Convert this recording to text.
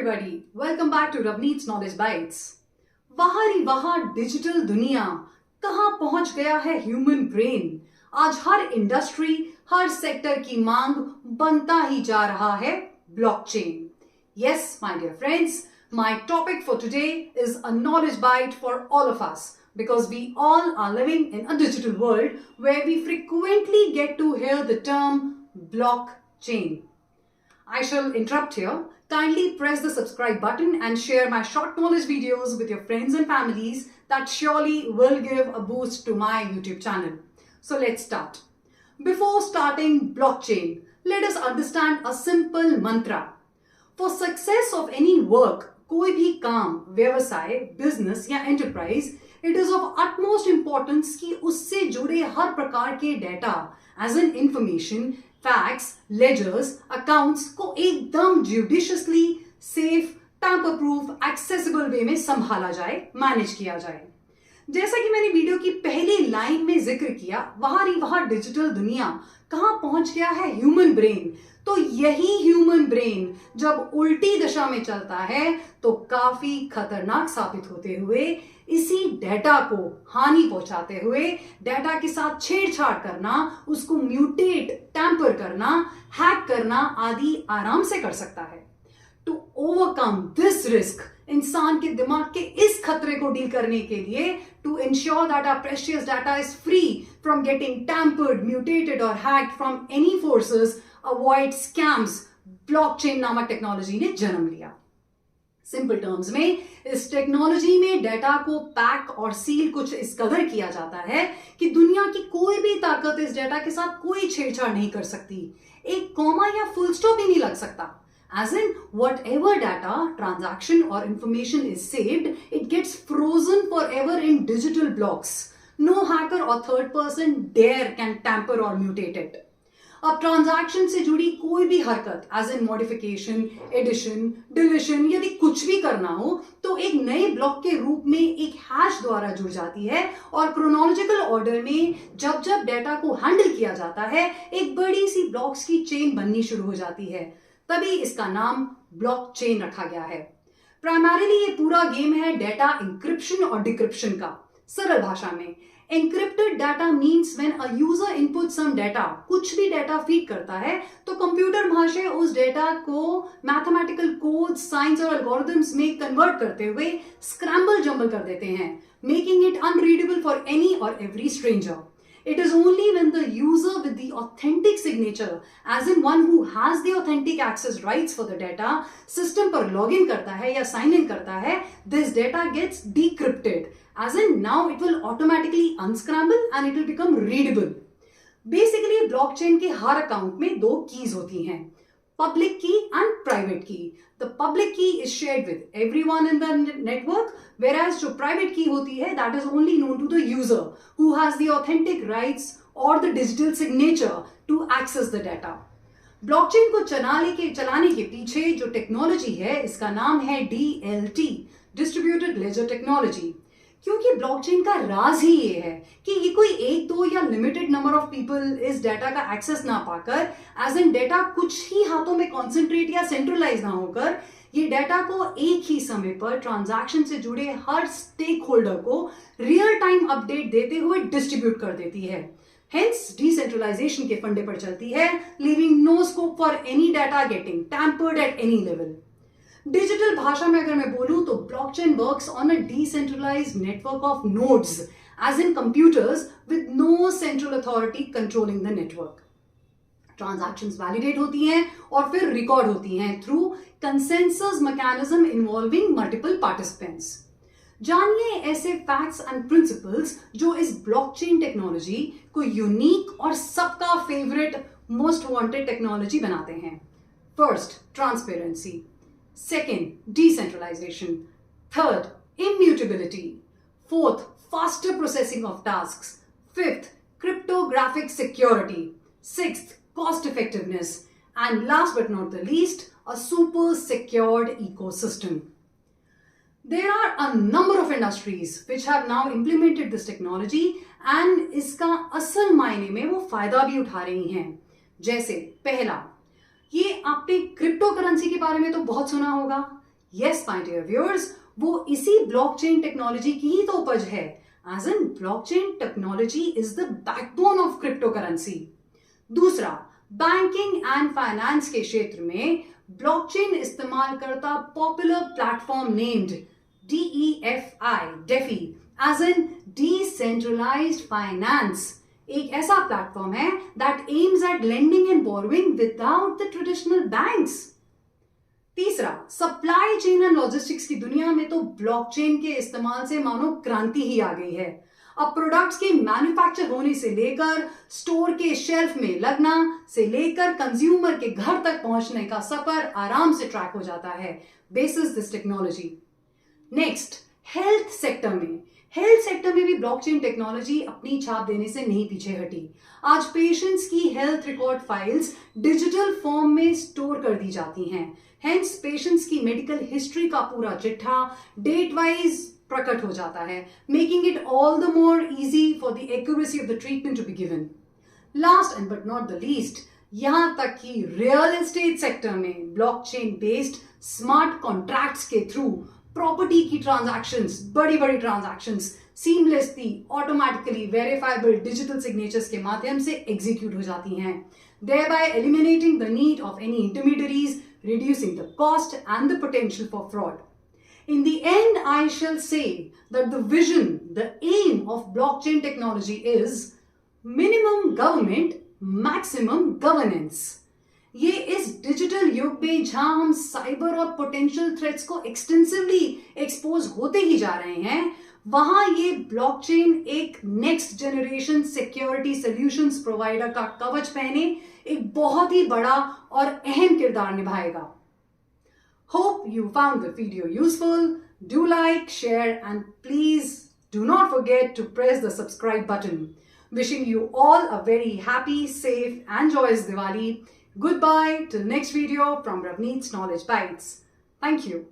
everybody, welcome back to Ravneet's Knowledge Bites. वहारी वहां digital दुनिया, कहां पहुंच गया है ह्यूमन ब्रेन। आज हर इंडस्ट्री, हर सेक्टर की मांग बनता ही जा रहा है blockchain. Yes, my dear friends, my topic for today is a knowledge bite for all of us because we all are living in a digital world where we frequently get to hear the term blockchain. I shall interrupt here. Kindly press the subscribe button and share my short knowledge videos with your friends and families. That surely will give a boost to my YouTube channel. So let's start. Before starting blockchain, let us understand a simple mantra. For success of any work, कोई भी काम, व्यवसाय, business या enterprise, it is of utmost importance कि उससे जुड़े हर प्रकार के data, as in information, facts, ledgers, accounts को एकदम judiciously, safe, tamper proof, accessible way में संभाला जाए, मैनेज किया जाए। जैसा कि मैंने वीडियो की पहली लाइन में जिक्र किया, वहां डिजिटल दुनिया, कहां पहुंच गया है ह्यूमन ब्रेन। तो यही ह्यूमन ब्रेन जब उल्टी दिशा में चलता है तो काफी खतरनाक साबित होते हुए, इसी डेटा को हानि पहुंचाते हुए, डेटा के साथ छेड़छाड़ करना, उसको म्यूटेट, टैम्पर करना, हैक करना आदि आराम से कर सकता है। टू ओवरकम दिस रिस्क, इंसान के दिमाग के इस खतरे को डील करने के लिए, to ensure that our precious data is free from getting tampered, mutated और hacked from any forces, avoid scams, blockchain नामक टेक्नोलॉजी ने जन्म लिया। सिंपल टर्म्स में, इस टेक्नोलॉजी में डेटा को पैक और सील कुछ इस कदर किया जाता है कि दुनिया की कोई भी ताकत इस डेटा के साथ कोई छेड़छाड़ नहीं कर सकती। एक कॉमा या फुल स्टॉप भी नहीं लग सकता। As in, whatever data, transaction or information is saved, it gets frozen forever in digital blocks. No hacker or third person dare can tamper or mutate it. अब ट्रांजैक्शन से जुड़ी कोई भी हरकत, as in modification, addition, deletion, यदि कुछ भी करना हो तो एक नए ब्लॉक के रूप में एक हैश द्वारा जुड़ जाती है और क्रोनोलॉजिकल ऑर्डर में जब जब डेटा को हैंडल किया जाता है, एक बड़ी सी ब्लॉक्स की चेन बननी शुरू हो जाती है। तभी इसका नाम ब्लॉकचेन रखा गया है। प्राइमरीली ये पूरा गेम है डेटा इंक्रिप्शन और डिक्रिप्शन का। सरल भाषा में, encrypted data means when a user inputs some data, कुछ भी डेटा फीड करता है तो कंप्यूटर भाषा उस डेटा को मैथमेटिकल कोड, साइंस और एल्गोरिथम्स में कन्वर्ट करते हुए स्क्रैम्बल जम्बल कर देते हैं, making it unreadable for any और every stranger. It is only when the user with the authentic signature, as in one who has the authentic access rights for the data, system पर login करता है या sign in करता है, this data gets decrypted, as in now it will automatically unscramble and it will become readable. Basically, blockchain के हर account में दो keys होती हैं, public key and private key. The public key is shared with everyone in the network, whereas जो private key होती है, that is only known to the user who has the authentic rights or the digital signature to access the data. Blockchain को चलाने के पीछे जो technology है, इसका नाम है DLT, डिस्ट्रीब्यूटेड लेजर टेक्नोलॉजी। क्योंकि ब्लॉकचेन का राज ही ये है कि ये कोई एक दो या लिमिटेड नंबर ऑफ पीपल इस डेटा का एक्सेस ना पाकर, एज इन डेटा कुछ ही हाथों में कॉन्सेंट्रेट या सेंट्रलाइज ना होकर, ये डेटा को एक ही समय पर ट्रांजैक्शन से जुड़े हर स्टेक होल्डर को रियल टाइम अपडेट देते हुए डिस्ट्रीब्यूट कर देती है। हेंस डिसेंट्रलाइजेशन के फंडे पर चलती है, leaving no scope for any data getting tampered at any level. Digital भाषा में अगर मैं बोलूं तो blockchain works on a decentralised network of nodes, as in computers with no central authority controlling the network. Transactions validate होती हैं और फिर रिकॉर्ड होती हैं through consensus mechanism involving multiple participants. जानिए ऐसे फैक्ट्स एंड प्रिंसिपल्स जो इस ब्लॉकचेन टेक्नोलॉजी को यूनिक और सबका फेवरेट, मोस्ट वांटेड टेक्नोलॉजी बनाते हैं। First, transparency. Second, decentralization. Third, immutability. Fourth, faster processing of tasks. Fifth, cryptographic security. Sixth, cost effectiveness. And last but not the least, a super secured ecosystem. There are a number of industries which have now implemented this technology and इसका असल मायने में वो फायदा भी उठा रही हैं। जैसे पहला, ये आपने क्रिप्टो करेंसी के बारे में तो बहुत सुना होगा। Yes, my dear viewers, वो इसी ब्लॉकचेन टेक्नोलॉजी की ही तो उपज है. As in, blockchain technology is the backbone of cryptocurrency. दूसरा, बैंकिंग एंड फाइनेंस के क्षेत्र में ब्लॉकचेन इस्तेमाल करता popular platform named DEFI as in decentralised finance एक ऐसा प्लेटफॉर्म है that aims at lending and borrowing without the traditional banks. तीसरा, सप्लाई चेन एंड लॉजिस्टिक्स की दुनिया में तो ब्लॉकचेन के इस्तेमाल से मानो क्रांति ही आ गई है. अब प्रोडक्ट्स के मैन्युफैक्चर होने से लेकर स्टोर के शेल्फ में लगना से लेकर कंज्यूमर के घर तक पहुंचने का सफर आराम से ट्रैक हो जाता है basis this technology. Next, health sector में भी ब्लॉकचेन टेक्नोलॉजी अपनी छाप देने से नहीं पीछे हटी. आज पेशेंट्स की health record files digital form में स्टोर कर दी जाती हैं. हेंस पेशेंट्स की मेडिकल हिस्ट्री का पूरा चिट्ठा डेट वाइज प्रकट हो जाता है, making it all the more easy for the accuracy of the treatment to be given. Last and but not the least, यहां तक कि रियल एस्टेट सेक्टर में ब्लॉकचेन बेस्ड स्मार्ट कॉन्ट्रैक्ट्स के थ्रू प्रॉपर्टी की ट्रांजैक्शंस, बड़ी transactions seamlessly automatically verifiable digital signatures के माध्यम से एग्जीक्यूट हो जाती हैं, thereby eliminating the need of any intermediaries, reducing the cost and the potential for fraud. In the end, I shall say that the vision, the aim of blockchain technology is minimum government, maximum governance. ये इस digital युग में जहां हम cyber और potential threats को extensively expose होते ही जा रहे हैं, वहां ये ब्लॉकचेन एक next generation security solutions provider का कवच पहने एक बहुत ही बड़ा और अहम किरदार निभाएगा. Hope you found the video useful. Do like, share, and please do not forget to press the subscribe button. Wishing you all a very happy, safe, and joyous Diwali. Goodbye till next video from Ravneet's Knowledge Bites. Thank you.